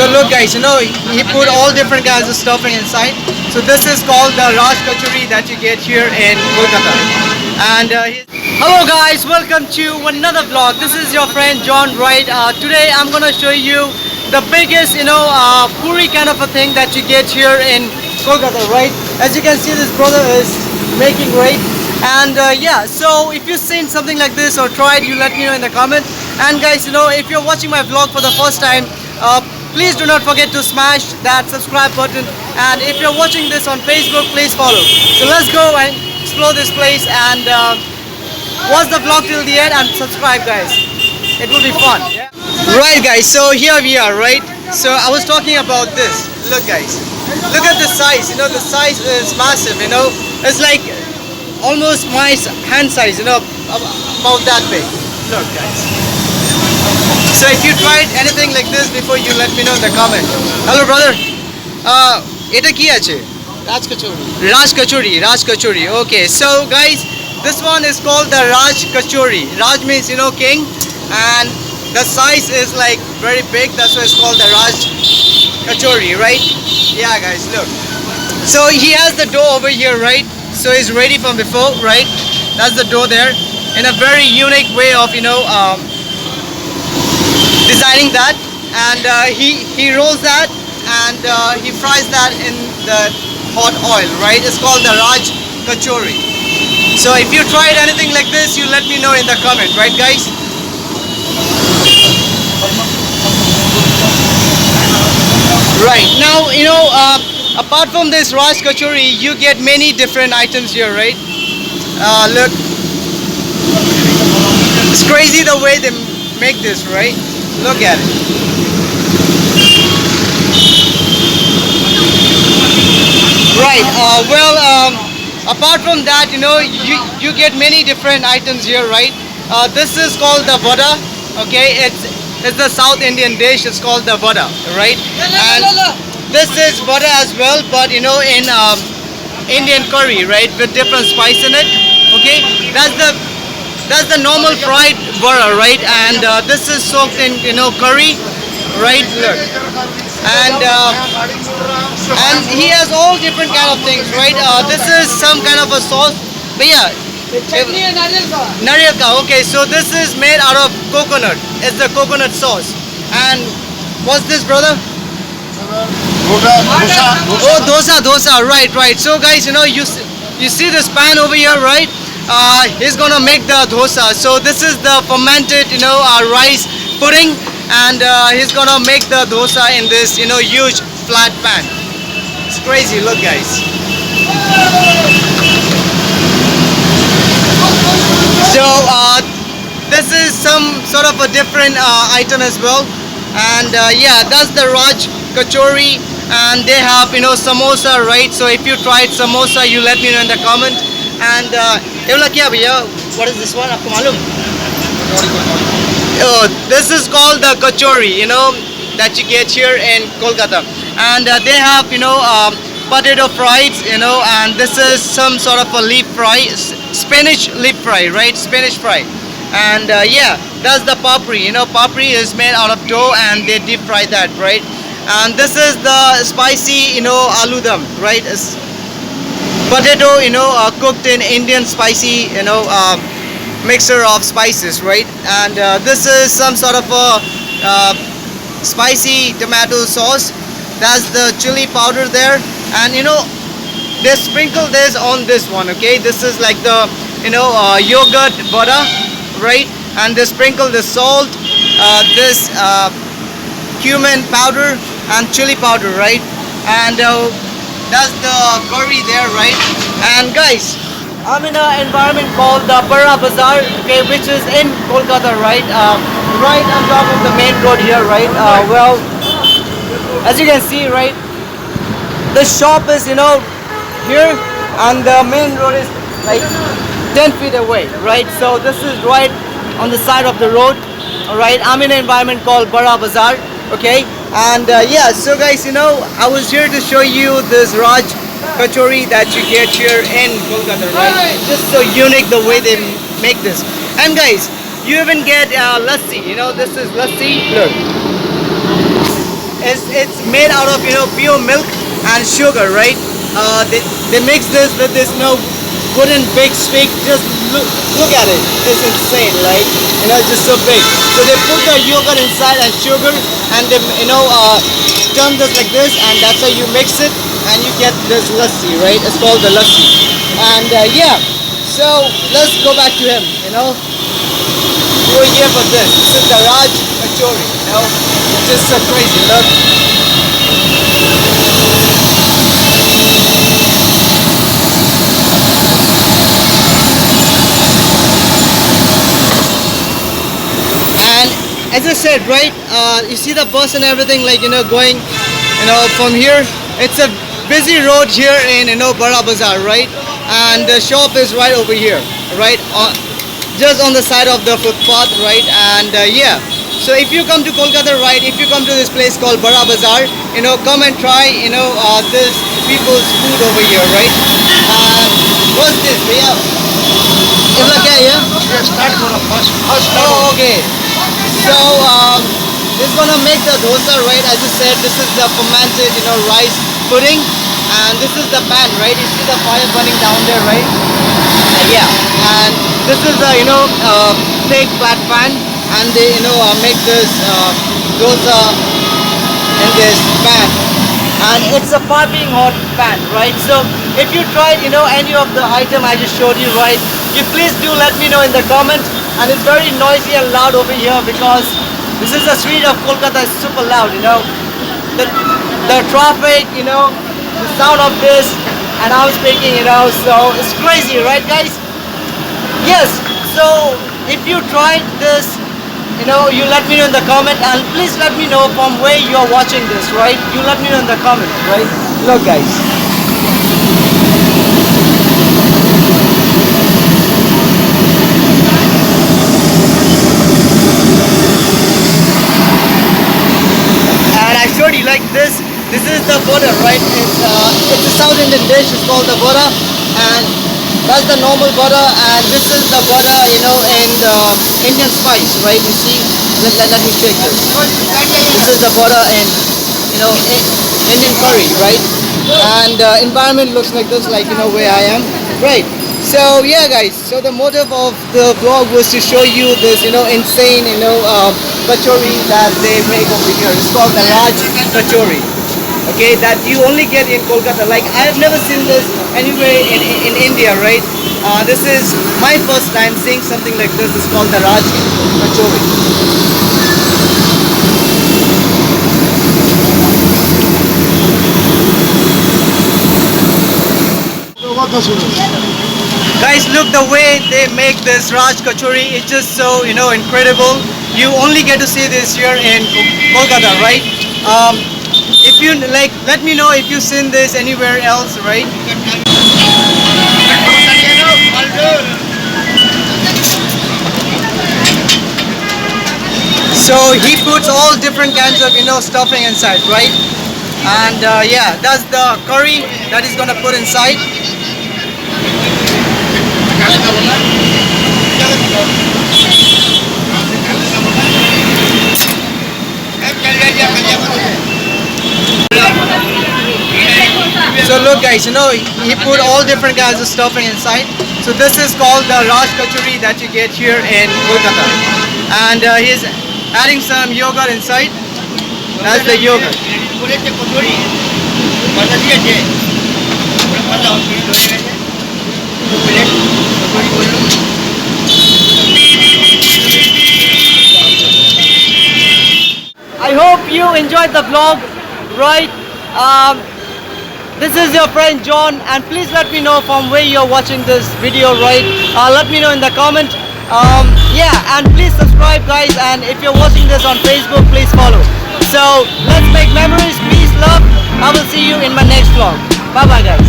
So look guys, he put all different kinds of stuffing inside. So this is called the Raj Kachori that you get here in Kolkata. And hello guys, welcome to another vlog. This is your friend John, right? Today I'm gonna show you the biggest, puri kind of a thing that you get here in Kolkata, right? As you can see, this brother is making, right? And yeah, so if you've seen something like this or tried, you let me know in the comment. And guys, if you're watching my vlog for the first time, please do not forget to smash that subscribe button. And if you're watching this on Facebook, please follow. So let's go and explore this place and watch the vlog till the end and subscribe, guys. It will be fun. Yeah. Right guys, so here we are, right? So I was talking about this. Look guys, look at the size. The size is massive. It's like almost my hand size, about that big. Look guys. So if you tried anything like this before, you let me know in the comment. Hello brother. Eta ki ache? Raj Kachori. Raj Kachori. Okay, so guys, this one is called the Raj Kachori. Raj means king, and the size is like very big. That's why it's called the Raj Kachori, right? Yeah guys, look. So he has the dough over here, right? So he's ready from before, right? That's the dough there, in a very unique way of designing that, and he rolls that, and he fries that in the hot oil, right? It's called the Raj Kachori. So if you tried anything like this, you let me know in the comment, right guys? Right, now apart from this Raj Kachori, you get many different items here, right? Look, it's crazy the way they make this, right? Look at it. Right, apart from that, you get many different items here, right? This is called the vada, okay? It's the South Indian dish. It's called the vada, right? And this is vada as well, but in Indian curry, right, with different spice in it. Okay, that's the normal fried vada, right? And this is soaked in curry, right? Look, and he has all different kind of things, right? This is some kind of a sauce, but yeah. Nariyal ka. Okay, so this is made out of coconut. It's the coconut sauce. And what's this, brother? Oh, dosa. Right. So guys, you see this pan over here, right? He's gonna make the dosa. So this is the fermented, rice pudding, and he's gonna make the dosa in this, huge flat pan. It's crazy. Look, guys. So this is some sort of a different item as well, and yeah, that's the Raj Kachori, and they have samosa, right? So if you tried samosa, you let me know in the comment. And what is this one? Aapko malum? Oh, this is called the kachori, that you get here in Kolkata, and they have potato fries, and this is some sort of a leaf fry, spinach leaf fry, right? Spinach fry. And yeah, that's the papri. Papri is made out of dough, and they deep fry that, right? And this is the spicy, aloo dum, right? It's potato, cooked in Indian spicy, mixture of spices, right? And this is some sort of a spicy tomato sauce. That's the chili powder there, and they sprinkle this on this one, okay? This is like the yogurt vada, right? And they sprinkle the salt, this cumin powder and chili powder, right? And that's the curry there, right? And guys, I'm in an environment called the Bara Bazaar, okay, which is in Kolkata, right? Right on top of the main road here, right? Well, as you can see, right, the shop is here, and the main road is like 10 feet away, right? So this is right on the side of the road. Alright, I'm in an environment called Bara Bazaar, okay? And yeah, so guys, I was here to show you this Raj Kachori that you get here in Kolkata, right? Just so unique the way they make this. And guys, you even get lassi, this is lassi, look. it's made out of pure milk and sugar, right? They mix this with this wooden big stick. Just look at it. It's insane, right? It's just so big. So they put the yogurt inside and sugar, and they turn this like this, and that's how you mix it, and you get this lassi, right? It's called the lassi. And yeah, so let's go back to him. We're here for this. This is the Raj Kachori. It's just so crazy. Look. And as I said, right, you see the bus and everything, like going from here. It's a busy road here in Bara Bazaar, right? And the shop is right over here, right, just on the side of the footpath, right? And yeah, so if you come to Kolkata, right, if you come to this place called Bara Bazaar, come and try this people's food over here, right? And what's this, bhaiya? It's like yeah. Start from the first. Oh, okay. So this is gonna make the dosa, right? As I said, this is the fermented, rice pudding, and this is the pan, right? You see the fire burning down there, right? Yeah. And this is the big flat pan, and they make this dosa in this pan, and it's a piping hot pan, right? So if you tried any of the item I just showed you, right, you please do let me know in the comments. And it's very noisy and loud over here because this is the street of Kolkata. It's super loud, the traffic, the sound of this, and I'm speaking, so it's crazy, right, guys? Yes. So if you tried this, you let me know in the comment, and please let me know from where you are watching this, right? You let me know in the comment, right? Look, guys. Like this is the boda, right? It's a South Indian dish. It's called the boda, and that's the normal boda, and this is the boda, in the Indian spice, right? You see, let me shake this. This is the boda in Indian curry, right? And environment looks like this, like where I am, right? So yeah, guys. So the motive of the vlog was to show you this, insane, kachori that they make over here. It's called the Raj Kachori. Okay, that you only get in Kolkata. Like I've never seen this anywhere in India, right? This is my first time seeing something like this. It's called the Raj Kachori. Guys, look, the way they make this Raj Kachori is just so incredible. You only get to see this here in Kolkata, right? If you like, let me know if you've seen this anywhere else, right? So he puts all different kinds of stuffing inside, right? And yeah, that's the curry that he's gonna put inside. So look, guys, he put all different kinds of stuffing inside. So this is called the Raj Kachori that you get here in Kolkata. And he's adding some yogurt inside. That's the yogurt. I hope you enjoyed the vlog, right? This is your friend John, and please let me know from where you're watching this video, right? Let me know in the comment. Yeah, and please subscribe, guys, and if you're watching this on Facebook, please follow. So let's make memories, peace, love. I will see you in my next vlog. Bye bye, guys.